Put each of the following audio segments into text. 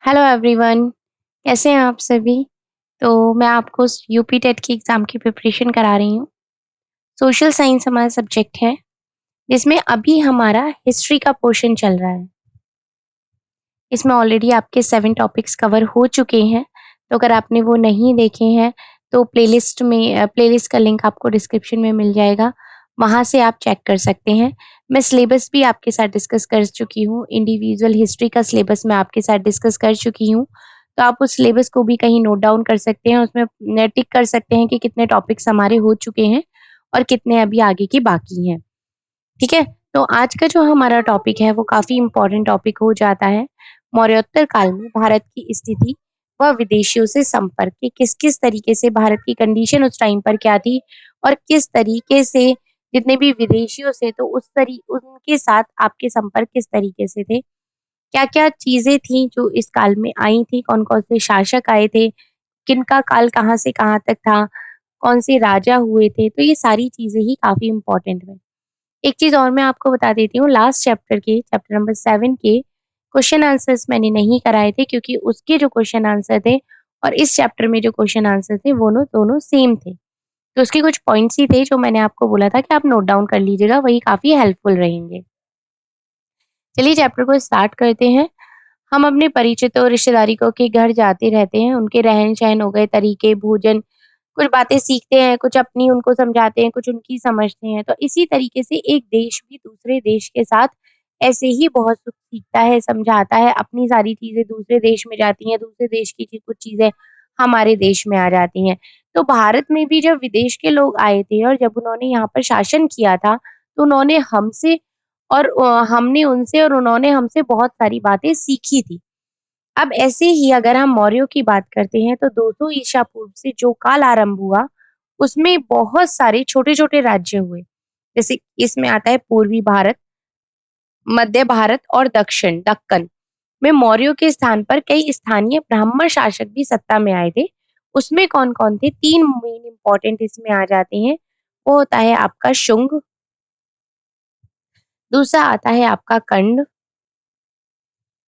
Hello everyone. कैसे हैं आप सभी? तो मैं आपको यूपी टेट की एग्ज़ाम की प्रिपरेशन करा रही हूँ। सोशल साइंस हमारा सब्जेक्ट है, जिसमें अभी हमारा हिस्ट्री का पोर्शन चल रहा है। इसमें ऑलरेडी आपके 7 टॉपिक्स कवर हो चुके हैं, तो अगर आपने वो नहीं देखे हैं, तो प्लेलिस्ट का लिंक आपको डिस्क्रिप्शन में मिल जाएगा, वहाँ से आप चेक कर सकते हैं। मैं सिलेबस भी आपके साथ डिस्कस कर चुकी हूँ, इंडिविजुअल हिस्ट्री का सिलेबस मैं आपके साथ डिस्कस कर चुकी हूँ, तो आप उस सिलेबस को भी कहीं नोट डाउन कर सकते हैं, उसमें टिक कर सकते हैं कि कितने टॉपिक्स हमारे हो चुके हैं और कितने अभी आगे के बाकी हैं। ठीक है? तो आज का जो हमारा टॉपिक है वो काफ़ी इम्पोर्टेंट टॉपिक हो जाता है। मौर्योत्तर काल में भारत की स्थिति व विदेशियों से संपर्क कि किस-किस तरीके से भारत की कंडीशन उस टाइम पर क्या थी और किस तरीके से जितने भी विदेशियों से तो उनके साथ आपके संपर्क किस तरीके से थे? क्या-क्या चीज़ें थी जो इस काल में आई थी? कौन-कौन से शासक आए थे? किनका काल कहाँ से कहाँ तक था? कौन से राजा हुए थे? तो ये सारी चीज़ें ही काफ़ी इम्पोर्टेंट हैं। एक चीज़ और मैं आपको बता देती हूँ लास्ट चैप्टर नंबर 7 के क्वेश्चन आंसर्स मैंने नहीं कराए थे क्योंकि उसके जो क्वेश्चन आंसर थे और इस चैप्टर में जो क्वेश्चन आंसर थे वो दोनों सेम थे। तो उसके कुछ पॉइंट्स ही थे जो मैंने आपको बोला था कि आप नोट डाउन कर लीजिएगा, वही काफ़ी हेल्पफुल रहेंगे। चलिए चैप्टर को स्टार्ट करते हैं। हम अपने परिचितों और रिश्तेदारियों के घर जाते रहते हैं, उनके रहन-सहन हो गए, तरीके, भोजन, कुछ बातें सीखते हैं, कुछ अपनी उनको समझाते हैं, कुछ उनकी समझते हैं। तो इसी तरीके से एक देश भी दूसरे देश के साथ ऐसे ही बहुत कुछ सीखता है, समझाता है, अपनी सारी चीज़ें दूसरे देश में जाती हैं, दूसरे देश की कुछ चीज़ें हमारे देश में आ जाती हैं। तो भारत में भी जब विदेश के लोग आए थे और जब उन्होंने यहाँ पर शासन किया था, तो उन्होंने हमसे और हमने उनसे और उन्होंने हमसे बहुत सारी बातें सीखी थी। अब ऐसे ही अगर हम मौर्यों की बात करते हैं तो 200 ईसा पूर्व से जो काल आरंभ हुआ, उसमें बहुत सारे छोटे-छोटे राज्य हुए। जैसे इसमें आता है पूर्वी भारत, मध्य भारत और दक्कन में मौर्यों के स्थान पर कई स्थानीय ब्राह्मण शासक भी सत्ता में आए थे। उसमें कौन-कौन थे? 3 मेन इम्पोर्टेंट इसमें आ जाते हैं। वो होता है आपका शुंग, दूसरा आता है आपका कण्व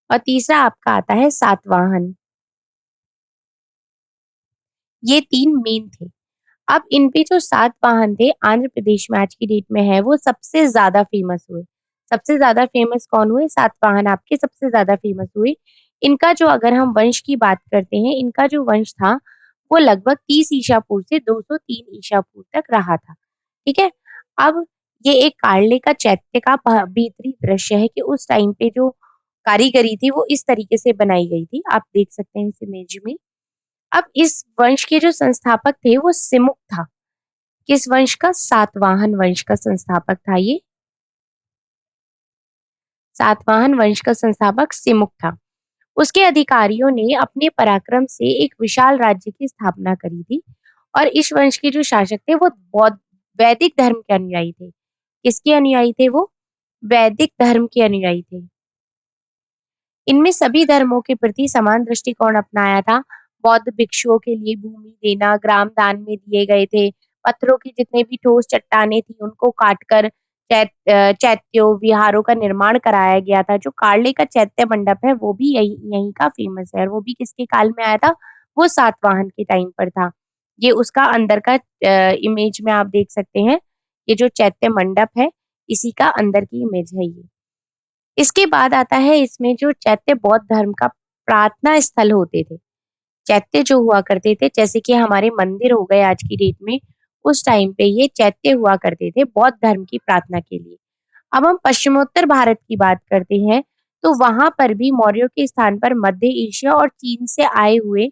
और तीसरा आपका आता है सातवाहन। ये 3 मेन थे। अब इन पे जो 7 वाहन थे आंध्र प्रदेश में आज की डेट में है वो सबसे ज़्यादा फ़ेमस हुए। सबसे ज़्यादा फ़ेमस कौन हुए? सातवाहन आपके सबसे ज़्यादा फ़ेमस हुए। इनका जो अगर हम वंश की बात करते हैं, इनका जो वंश था वो लगभग 30 ईसा पूर्व से 203 ईसा पूर्व तक रहा था। ठीक है? अब ये एक कार्ले का चैत्य का भीतरी दृश्य है कि उस टाइम पे जो कारीगरी थी वो इस तरीके से बनाई गई थी। आप देख सकते हैं इस इमेज में। अब इस वंश के जो संस्थापक थे वो सिमुक था। किस वंश का? सातवाहन वंश का संस्थापक था ये। सातवाहन वंश का संस्थापक सिमुक था। उसके अधिकारियों ने अपने पराक्रम से एक विशाल राज्य की स्थापना करी थी और इस वंश के जो शासक थे वो बौद्ध वैदिक धर्म के अनुयायी थे। किसके अनुयायी थे वो? वैदिक धर्म के अनुयायी थे। इनमें सभी धर्मों के प्रति समान दृष्टिकोण अपनाया था। बौद्ध भिक्षुओं के लिए भूमि देना, ग्राम दान में दिए गए थे। पत्थरों की जितने भी ठोस चट्टानें थी उनको काटकर चैत्यों, विहारों का निर्माण कराया गया था। जो कार्ले का चैत्य मंडप है वो भी यही यहीं का फेमस है और वो भी किसके काल में आया था? वो सातवाहन के टाइम पर था। ये उसका अंदर का इमेज में आप देख सकते हैं। ये जो चैत्य मंडप है, इसी का अंदर की इमेज है ये। इसके बाद आता है इसमें जो चैत्य बौद्ध धर्म का प्रार्थना स्थल होते थे। चैत्य जो हुआ करते थे जैसे कि हमारे मंदिर हो गए आज की डेट में, उस टाइम पे ये चैत्य हुआ करते थे बौद्ध धर्म की प्रार्थना के लिए। अब हम पश्चिमोत्तर भारत की बात करते हैं, तो वहाँ पर भी मौर्यों के स्थान पर मध्य एशिया और चीन से आए हुए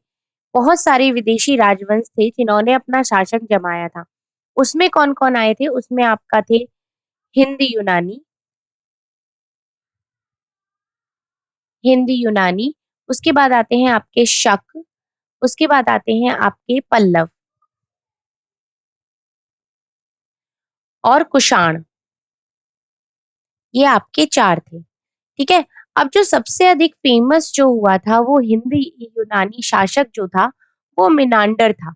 बहुत सारे विदेशी राजवंश थे जिन्होंने अपना शासन जमाया था। उसमें कौन-कौन आए थे? उसमें आपका थे हिंद यूनानी, उसके बाद आते हैं आपके शक, उसके बाद आते हैं आपके पल्लव और कुषाण, ये आपके 4 थे, ठीक है? अब जो सबसे अधिक फेमस जो हुआ था वो हिंदी यूनानी शासक जो था, वो मिनांडर था।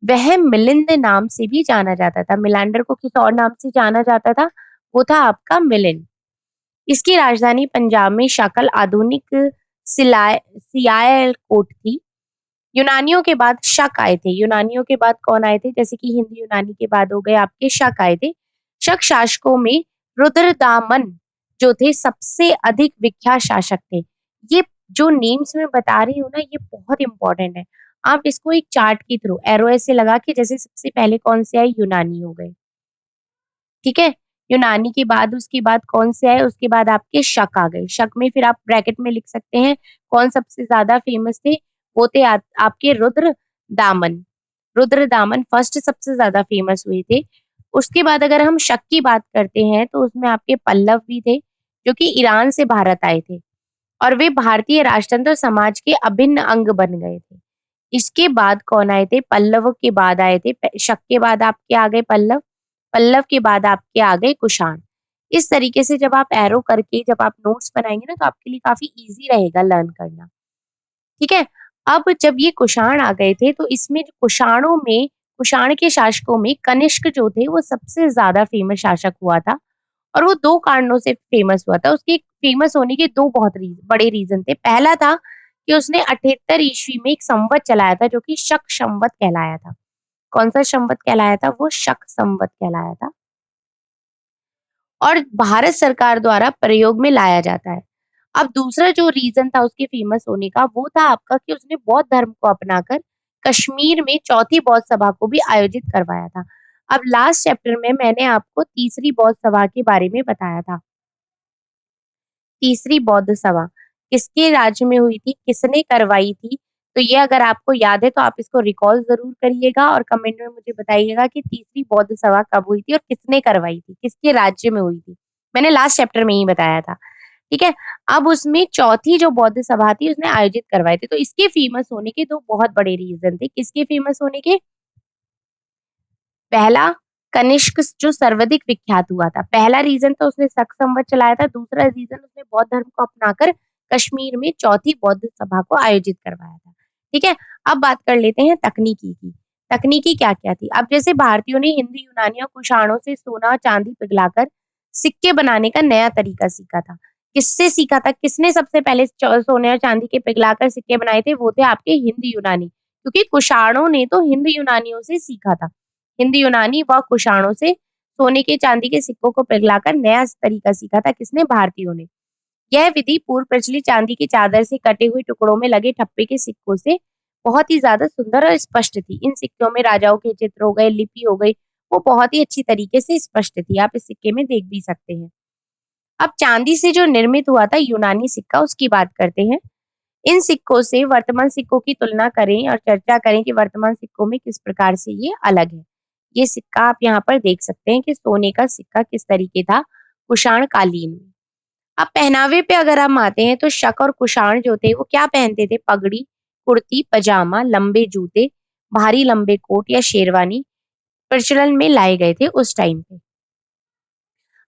वह मिलिंद नाम से भी जाना जाता था, मिलांडर को किस और नाम से जाना जाता था? वो था आपका मिलिंद। इसकी राजधानी पंजाब में शाकल आधुनिक सियालकोट थी। यूनानियों के बाद शक आए थे। यूनानियों के बाद कौन आए थे? जैसे कि हिंद यूनानी के बाद हो गए आपके शक आए थे। शक शासकों में रुद्रदामन जो थे सबसे अधिक विख्यात शासक थे। ये जो नेम्स मैं बता रही हूँ ना, ये बहुत इंपॉर्टेंट है। आप इसको एक चार्ट के थ्रू एरो ऐसे लगा के, जैसे सबसे पहले कौन से आए? यूनानी हो गए, ठीक है? यूनानी के बाद उसके बाद कौन से आए? उसके बाद आपके शक आ गए। शक में फिर आप ब्रैकेट में लिख सकते हैं कौन सबसे ज़्यादा फेमस थे? वो थे आपके रुद्रदामन। रुद्रदामन फर्स्ट सबसे ज़्यादा फेमस हुए थे। उसके बाद अगर हम शक की बात करते हैं तो उसमें आपके पल्लव भी थे, जो कि ईरान से भारत आए थे और वे भारतीय राजतंत्र समाज के अभिन्न अंग बन गए थे। इसके बाद कौन आए थे? पल्लव के बाद आए थे। शक के बाद आपके आ गए पल्लव, पल्लव के बाद आपके आ गए कुषाण। इस तरीके से जब आप एरो करके जब आप नोट्स बनाएंगे ना, तो आपके लिए काफी इजी रहेगा लर्न करना, ठीक है? अब जब ये कुषाण आ गए थे तो इसमें कुषाण के शासकों में कनिष्क जो थे वो सबसे ज्यादा फेमस शासक हुआ था और वो 2 कारणों से फेमस हुआ था। उसके फेमस होने के 2 बहुत बड़े रीज़न थे। पहला था कि उसने 78 ईस्वी में एक संवत चलाया था जो कि शक संवत कहलाया था। कौन-सा संवत कहलाया था? वो शक संवत कहलाया था और भारत सरकार द्वारा प्रयोग में लाया जाता है। अब दूसरा जो रीज़न था उसके फेमस होने का, वो था आपका कि उसने बौद्ध धर्म को अपनाकर कश्मीर में चौथी बौद्ध सभा को भी आयोजित करवाया था। अब लास्ट चैप्टर में मैंने आपको तीसरी बौद्ध सभा के बारे में बताया था। तीसरी बौद्ध सभा किसके राज्य में हुई थी? किसने करवाई थी? तो ये अगर आपको याद है तो आप इसको रिकॉल ज़रूर करिएगा और कमेंट में मुझे बताइएगा कि तीसरी बौद्ध सभा कब हुई थी और किसने करवाई थी? किसके राज्य में हुई थी? मैंने लास्ट चैप्टर में ही बताया था, ठीक है? अब उसमें चौथी जो बौद्ध सभा थी उसने आयोजित करवाए थे। तो इसके फेमस होने के 2 बहुत बड़े रीज़न थे। किसके फेमस होने के? पहला कनिष्क जो सर्वाधिक विख्यात हुआ था। पहला रीज़न तो उसने शक संवत चलाया था, दूसरा रीज़न उसने बौद्ध धर्म को अपनाकर कश्मीर में चौथी बौद्ध सभा को आयोजित करवाया था। ठीक है? अब बात कर लेते हैं तकनीकी की। तकनीकी क्या-क्या थी? अब जैसे भारतीयों ने हिंद यूनानी और कुषाणों से सोना चांदी पिघलाकर सिक्के बनाने का नया तरीका सीखा था। किससे सीखा था? किसने सबसे पहले सोने और चांदी के पिघलाकर सिक्के बनाए थे? वो थे आपके हिंद यूनानी, क्योंकि कुषाणों ने तो हिंद यूनानियों से सीखा था। हिंद यूनानी व कुषाणों से सोने के चांदी के सिक्कों को पिघलाकर नया तरीका सीखा था। किसने? भारतीयों ने। यह विधि पूर्व प्रचलित चांदी की चादर से कटे हुए टुकड़ों में लगे ठप्पे के सिक्कों से बहुत ही ज्यादा सुंदर और स्पष्ट थी। इन सिक्कों में राजाओं के चित्र हो गए, लिपि हो गई, वो बहुत ही अच्छी तरीके से स्पष्ट थी। आप इस सिक्के में देख भी सकते हैं। अब चांदी से जो निर्मित हुआ था यूनानी सिक्का, उसकी बात करते हैं। इन सिक्कों से वर्तमान सिक्कों की तुलना करें और चर्चा करें कि वर्तमान सिक्कों में किस प्रकार से ये अलग है। ये सिक्का आप यहाँ पर देख सकते हैं कि सोने का सिक्का किस तरीके था कुषाण कालीन में। अब पहनावे पे अगर हम आते हैं तो शक और कुषाण जो थे वो क्या पहनते थे? पगड़ी, कुर्ती, पजामा, लंबे जूते, भारी लंबे कोट या शेरवानी प्रचलन में लाए गए थे उस टाइम पे।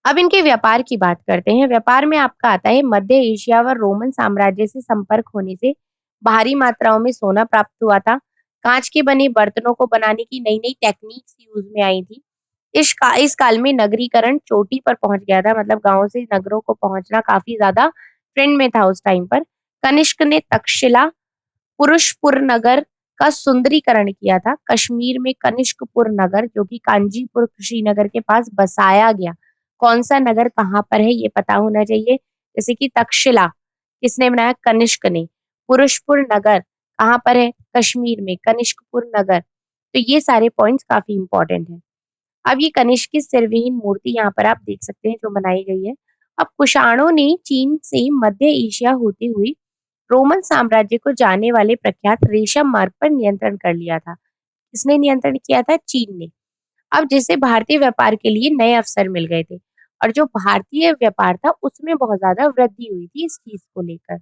अब इनके व्यापार की बात करते हैं। व्यापार में आपका आता है मध्य एशिया व रोमन साम्राज्य से संपर्क होने से भारी मात्राओं में सोना प्राप्त हुआ था। कांच के बने बर्तनों को बनाने की नई-नई टेक्निक्स यूज़ में आई थी। इस काल में नगरीकरण चोटी पर पहुंच गया था, मतलब गाँव से नगरों को पहुंचना काफ़ी ज़्यादा ट्रेंड में था उस टाइम पर। कनिष्क ने तक्षशिला पुरुषपुर नगर का सुंदरीकरण किया था। कश्मीर में कनिष्कपुर नगर जो कि कांजीपुर श्रीनगर के पास बसाया गया। कौन-सा नगर कहाँ पर है ये पता होना चाहिए। जैसे कि तक्षशिला किसने बनाया? कनिष्क ने। पुरुषपुर नगर कहाँ पर है? कश्मीर में। कनिष्कपुर नगर। तो ये सारे पॉइंट्स काफ़ी इम्पोर्टेंट हैं। अब ये कनिष्क की सिरविहीन मूर्ति यहाँ पर आप देख सकते हैं जो बनाई गई है। अब कुषाणों ने चीन से मध्य एशिया होते हुए रोमन साम्राज्य को जाने वाले प्रख्यात रेशम मार्ग पर नियंत्रण कर लिया था। किसने नियंत्रण किया था? चीन ने। अब जिससे भारतीय व्यापार के लिए नए अवसर मिल गए थे और जो भारतीय व्यापार था उसमें बहुत ज्यादा वृद्धि हुई थी इस चीज को लेकर।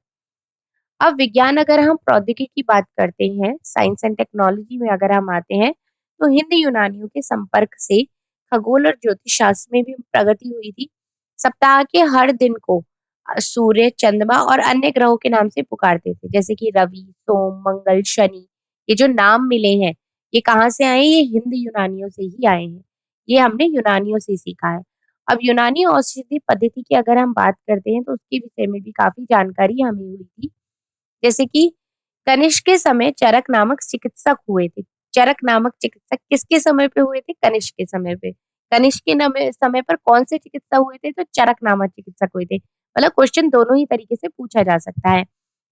अब विज्ञान अगर हम प्रौद्योगिकी की बात करते हैं, साइंस एंड टेक्नोलॉजी में अगर हम आते हैं, तो हिंद यूनानियों के संपर्क से खगोल और ज्योतिष शास्त्र में भी प्रगति हुई थी। सप्ताह के हर दिन को सूर्य, चंद्रमा और अन्य ग्रहों के नाम से पुकारते थे, जैसे कि रवि, सोम, मंगल, शनि। ये जो नाम मिले हैं, ये कहाँ से आए? ये हिंद यूनानियों से ही आए हैं। ये हमने यूनानियों से सीखा है। अब यूनानी औषधि पद्धति की अगर हम बात करते हैं, तो उसके विषय में भी काफी जानकारी हमें हुई थी। जैसे कि कनिष्क के समय चरक नामक चिकित्सक हुए थे। चरक नामक चिकित्सक किसके समय पे हुए थे? कनिष्क के समय पे। कनिष्क के समय पर कौन से चिकित्सक हुए थे? तो चरक नामक चिकित्सक हुए थे। मतलब क्वेश्चन दोनों ही तरीके से पूछा जा सकता है।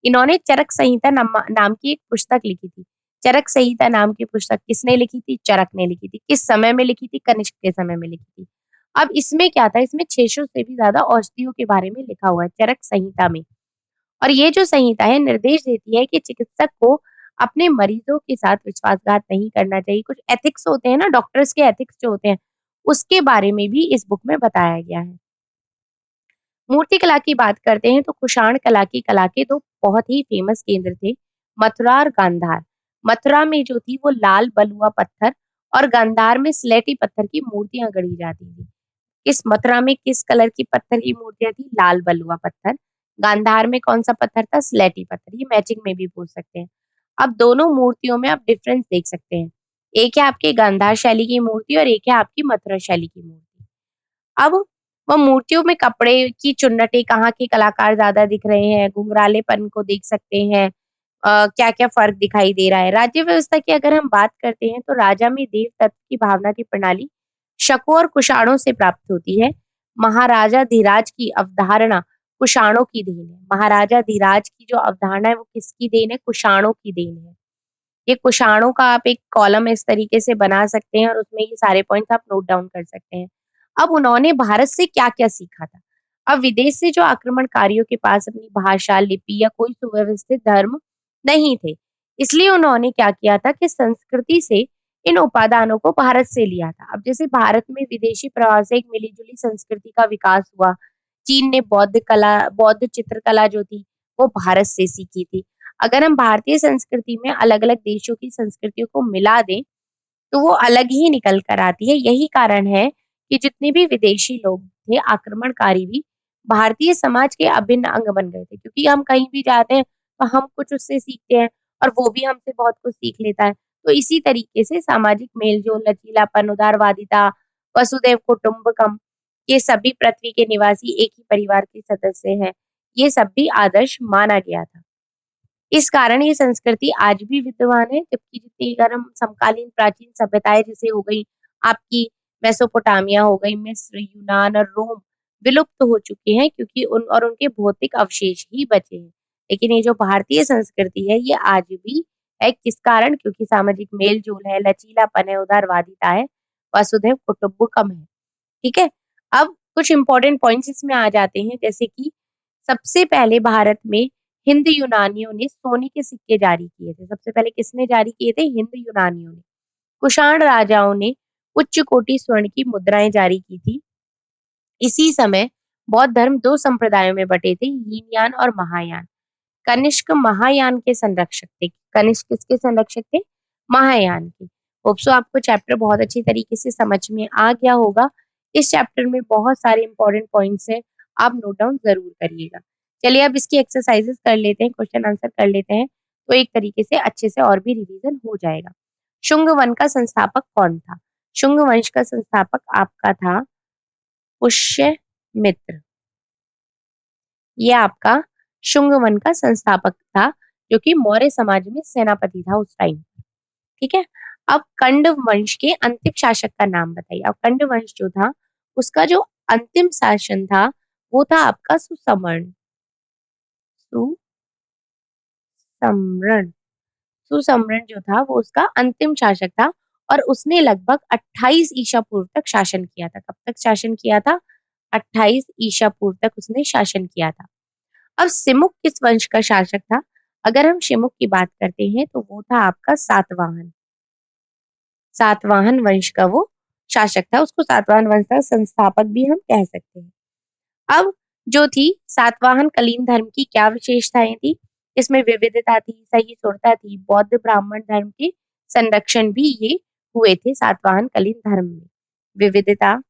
इन्होंने चरक संहिता नाम की एक पुस्तक लिखी थी। चरक संहिता नाम की पुस्तक किसने लिखी थी? चरक ने लिखी थी। किस समय में लिखी थी? कनिष्क के समय में लिखी थी। अब इसमें क्या था? इसमें 600 से भी ज़्यादा औषधियों के बारे में लिखा हुआ है चरक संहिता में। और ये जो संहिता है निर्देश देती है कि चिकित्सक को अपने मरीजों के साथ विश्वासघात नहीं करना चाहिए। कुछ एथिक्स होते हैं ना, डॉक्टर्स के एथिक्स जो होते हैं, उसके बारे में भी इस बुक में बताया गया है। मूर्ति कला की बात करते हैं तो कुषाण कला की कला के दो बहुत ही फेमस केंद्र थे, मथुरा और गांधार। मथुरा में जो थी वो लाल बलुआ पत्थर और गांधार में स्लेटी पत्थर की मूर्तियां गढ़ी जाती थी। किस मथुरा में किस कलर की पत्थर की मूर्तियां थी? लाल बलुआ पत्थर। गांधार में कौन सा पत्थर था? स्लेटी पत्थर। ये मैचिंग में भी पूछ सकते हैं। अब दोनों मूर्तियों में आप डिफरेंस देख सकते हैं। एक है आपकी गांधार शैली की मूर्ति और एक है आपकी मथुरा शैली की मूर्ति। अब वो मूर्तियों में कपड़े की चुन्नटें कहाँ के कलाकार ज़्यादा दिख रहे हैं, घुंघरालेपन को देख सकते हैं। क्या-क्या फ़र्क दिखाई दे रहा है। राज्य व्यवस्था की अगर हम बात करते हैं तो राजा में देव तत्व की भावना की प्रणाली शकों और कुषाणों से प्राप्त होती है। महाराजा धीराज की अवधारणा कुषाणों की देन है। महाराजा धीराज की जो अवधारणा है वो किसकी देन है? कुषाणों की देन है। ये कुषाणों का आप एक कॉलम इस तरीके से बना सकते हैं और उसमें ये सारे पॉइंट्स आप नोट डाउन कर सकते हैं। अब उन्होंने भारत से क्या-क्या सीखा था? अब विदेश से जो आक्रमणकारियों के पास अपनी भाषा, लिपि या कोई सुव्यवस्थित धर्म नहीं थे। इसलिए उन्होंने क्या किया था कि संस्कृति से इन उपादानों को भारत से लिया था। अब जैसे भारत में विदेशी प्रभाव से एक मिली-जुली संस्कृति का विकास हुआ। चीन ने बौद्ध चित्रकला जो थी, वो भारत से सीखी थी। अगर हम भारतीय संस्कृति में अलग-अलग देशों की संस्कृतियों को मिला दें, तो वो अलग ही निकल कर आती है। यही कारण है कि जितने भी विदेशी लोग थे, आक्रमणकारी भी भारतीय समाज के अभिन्न अंग बन गए थे। क्योंकि हम कहीं भी जाते हैं, तो हम कुछ उससे सीखते हैं और वो भी हमसे बहुत कुछ सीख लेता है। तो इसी तरीके से सामाजिक मेल-जोल, लचीलापन, उदारवादिता, वसुधैव कुटुंबकम, ये सभी पृथ्वी के निवासी एक ही परिवार के सदस्य हैं। ये सब भी आदर्श माना गया था। इस कारण ये संस्कृति आज भी विद्यमान है, जबकि जितनी अगर हम समकालीन प्राचीन सभ्यताएँ जैसे हो गई, आपकी मेसोपोटामिया हो गई, मिस्र, यूनान और रोम विलुप्त हो चुके हैं क्योंकि उनके भौतिक अवशेष ही बचे हैं। लेकिन ये जो भारतीय संस्कृति है, ये आज भी है किस कारण? क्योंकि सामाजिक मेल-जोल है, लचीलापन है, उदारवादिता है, वसुधैव कुटुंबकम है। ठीक है? अब कुछ इम्पोर्टेंट पॉइंट्स इसमें आ जाते हैं जैसे कि सबसे पहले भारत में हिंद यूनानियों ने सोने के सिक्के जारी किए थे। सबसे पहले किसने जारी किए थे? हिंद यूनानियों ने। कुषाण राजाओं ने उच्च कोटि स्वर्ण की मुद्राएं जारी की थी। इसी समय बौद्ध धर्म 2 संप्रदायों में बटे थे, हीनयान और महायान। कनिष्क महायान के संरक्षक थे। कनिष्क किसके संरक्षक थे? महायान के। होप सो आपको चैप्टर बहुत अच्छी तरीके से समझ में आ गया होगा। इस चैप्टर में बहुत सारे इंपॉर्टेंट पॉइंट्स हैं, आप नोट डाउन ज़रूर करिएगा। चलिए अब इसकी एक्सरसाइज़ेज़ कर लेते हैं, क्वेश्चन आंसर कर लेते हैं, तो एक तरीके से अच्छे से और भी रिवीजन हो जाएगा। शुंग वन का संस्थापक कौन था? शुंग वंश का संस्थापक आपका था पुष्यमित्र। ये आपका शुंग वन का संस्थापक था, जो कि मौर्य समाज में सेनापति था उस टाइम। ठीक है? अब कंड वंश के अंतिम शासक का नाम बताइए। अब कंड वंश जो था, उसका जो अंतिम शासन था, वो था आपका सुसमर्ण। सुसम्रण सुसम्रण जो था, वो उसका अंतिम शासक था और उसने लगभग 28 ईसा पूर्व तक शासन किया था। कब तक शासन किया था? 28 ईसा पूर्व तक उसने शासन किया था। अब सिमुक किस वंश का शासक था? अगर हम शिमुक की बात करते हैं तो वो था आपका सातवाहन। सातवाहन वंश का वो शासक था, उसको सातवाहन वंश का संस्थापक भी हम कह सकते हैं। अब जो थी सातवाहन कलीन धर्म की क्या विशेषताएं थी? इसमें विविधता थी, सहिष्णुता थी, बौद्ध ब्राह्मण धर्म के संरक्षण भी ये हुए थे सातवाहन कलीन धर्म में। विविधता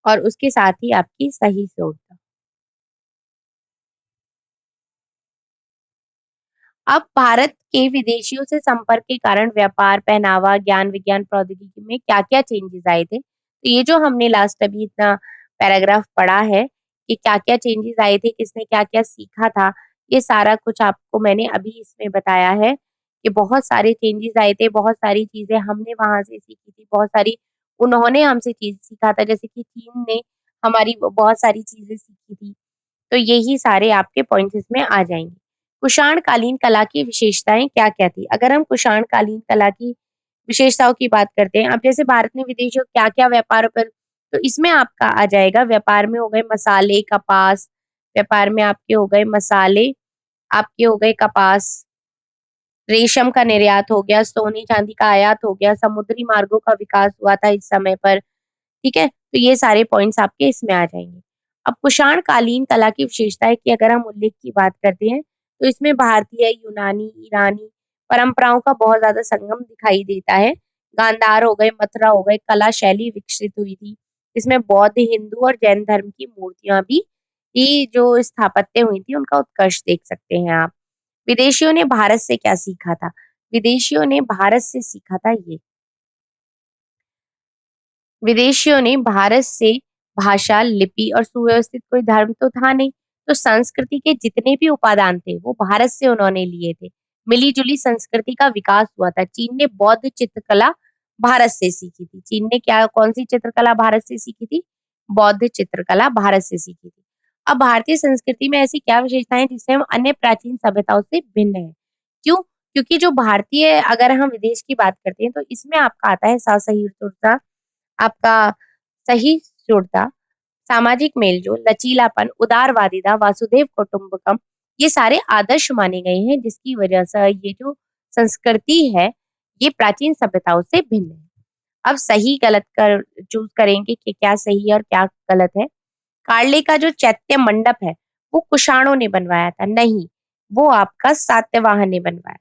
और उसके साथ ही आपकी सहिष्णुता। अब भारत के विदेशियों से संपर्क के कारण व्यापार, पहनावा, ज्ञान, विज्ञान, प्रौद्योगिकी में क्या-क्या चेंजेस आए थे? तो ये जो हमने लास्ट अभी इतना पैराग्राफ पढ़ा है, कि क्या-क्या चेंजेज़ आए थे, किसने क्या-क्या सीखा था, ये सारा कुछ आपको मैंने अभी इसमें बताया है कि बहुत सारे चेंजेज़ आए थे, बहुत सारी चीज़ें हमने वहाँ से सीखी थी, बहुत सारी उन्होंने हमसे चीज़ सीखा था, जैसे कि चीन ने हमारी ब बहुत सारी चीज़ें सीखी थी। तो यही सारे आपके पॉइंट्स इसमें आ जाएँगे। कुषाणकालीन कला की विशेषताएँ क्या-क्या थी? अगर हम कुषाणकालीन कला की विशेषताओं की बात करते हैं, अब जैसे भारत ने विदेशों क्या-क्या व्यापार पर तो इसमें आपका आ जाएगा व्यापार में हो गए मसाले, कपास, व्यापार में आपके हो गए मसाले, आपके हो गए कपास, रेशम का निर्यात हो गया, सोने-चांदी का आयात हो गया, समुद्री मार्गों का विकास हुआ था इस समय पर। ठीक है? तो ये सारे पॉइंट्स आपके इसमें आ जाएँगे। अब कुषाणकालीन कला की विशेषताएँ की अगर हम उल्लेख की बात करते हैं, तो इसमें भारतीय, यूनानी, ईरानी परंपराओं का बहुत ज़्यादा संगम दिखाई देता है। गांधार हो गए, मथुरा हो गए, कला शैली विकसित हुई थी। इसमें बौद्ध, हिंदू और जैन धर्म की मूर्तियाँ भी ये जो स्थापत्य हुई थी, उनका उत्कर्ष देख सकते हैं आप। विदेशियों ने भारत से क्या सीखा था? विदेशियों ने भारत से सीखा था ये विदेशियों ने भारत से भाषा, लिपि और सुव्यवस्थित कोई धर्म तो था नहीं, तो संस्कृति के जितने भी उपादान थे, वो भारत से उन्होंने लिए थे। मिली-जुली संस्कृति का विकास हुआ था। चीन ने बौद्ध चित्रकला भारत से सीखी थी। चीन ने क्या कौन-सी चित्रकला भारत से सीखी थी? बौद्ध चित्रकला भारत से सीखी थी। अब भारतीय संस्कृति में ऐसी क्या विशेषताएँ हैं जिससे हम अन्य प्राचीन सभ्यताओं से भिन्न हैं? क्यों? क्योंकि जो भारतीय अगर हम विदेश की बात करते हैं, तो इसमें आपका आता है सहिष्णुता आपका सहिष्णुता, सामाजिक मेलजोल, लचीलापन, उदारवादिता, वासुदेव कुटुंबकम ये सारे आदर्श माने गए हैं जिसकी वजह से ये जो संस्कृति है, ये प्राचीन सभ्यताओं से भिन्न है। अब सही गलत कर चूज़ करेंगे कि क्या सही है और क्या गलत है। कार्ले का जो चैत्य मंडप है, वो कुषाणों ने बनवाया था, नहीं, वो आपका सातवाहन ने बनवाया।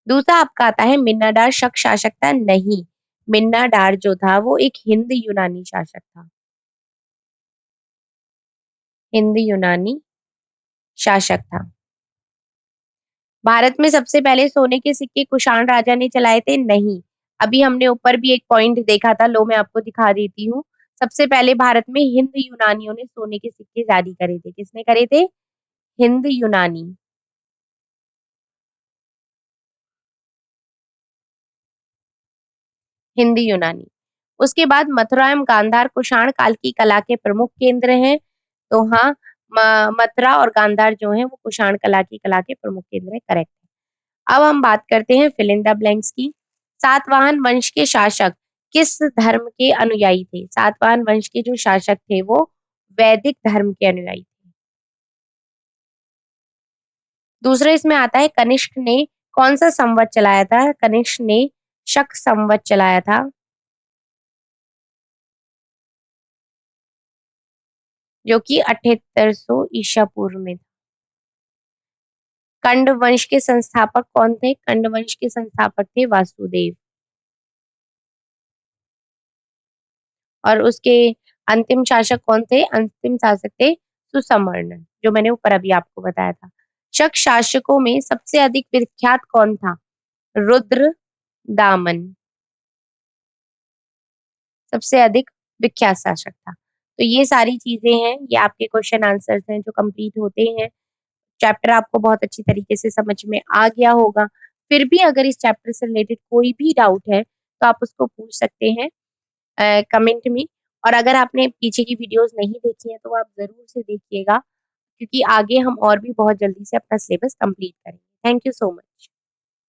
दूसरा आपका आता है मिन्नाडार शक शासक था, नहीं, मिन्नाडार जो था वो एक हिंद यूनानी शासक था, हिंद यूनानी शासक था। भारत में सबसे पहले सोने के सिक्के कुषाण राजा ने चलाए थे, नहीं। अभी हमने ऊपर भी एक पॉइंट देखा था, लो मैं आपको दिखा देती हूँ। सबसे पहले भारत में हिंद यूनानियों ने सोने के सिक्के जारी करे थे, किसने करे थे? हिंद यूनानी, हिंद यूनानी। उसके बाद मथुरा एवं गांधार कुषाण काल की कला के प्रमुख केंद्र हैं। तो हाँ, मथुरा और गांधार जो हैं वो कुषाण कला के प्रमुख केंद्र हैं, करेक्ट। अब हम बात करते हैं फिल इन द ब्लैंक्स की। सातवाहन वंश के शासक किस धर्म के अनुयायी थे? सातवाहन वंश के जो शासक थे वो वैदिक धर्म के अनुयायी थे। दूसरा इसमें आता है कनिष्क ने कौन-सा संवत चलाया था? कनिष्क ने शक संवत चलाया था, जो कि 7800 ईसा पूर्व में था। कंड वंश के संस्थापक कौन थे? कंड वंश के संस्थापक थे वासुदेव और उसके अंतिम शासक कौन थे? अंतिम शासक थे सुसमर्ण, जो मैंने ऊपर अभी आपको बताया था। शक शासकों में सबसे अधिक विख्यात कौन था? रुद्र दामन सबसे अधिक विख्यात शासक था। तो ये सारी चीज़ें हैं, ये आपके क्वेश्चन आंसर्स हैं जो कंप्लीट होते हैं। चैप्टर आपको बहुत अच्छी तरीके से समझ में आ गया होगा। फिर भी अगर इस चैप्टर से रिलेटेड कोई भी डाउट है, तो आप उसको पूछ सकते हैं कमेंट में और अगर आपने पीछे की वीडियोज़ नहीं देखी हैं, तो आप ज़रूर से देखिएगा क्योंकि आगे हम और भी बहुत जल्दी से अपना सिलेबस कंप्लीट करेंगे। Thank you so much.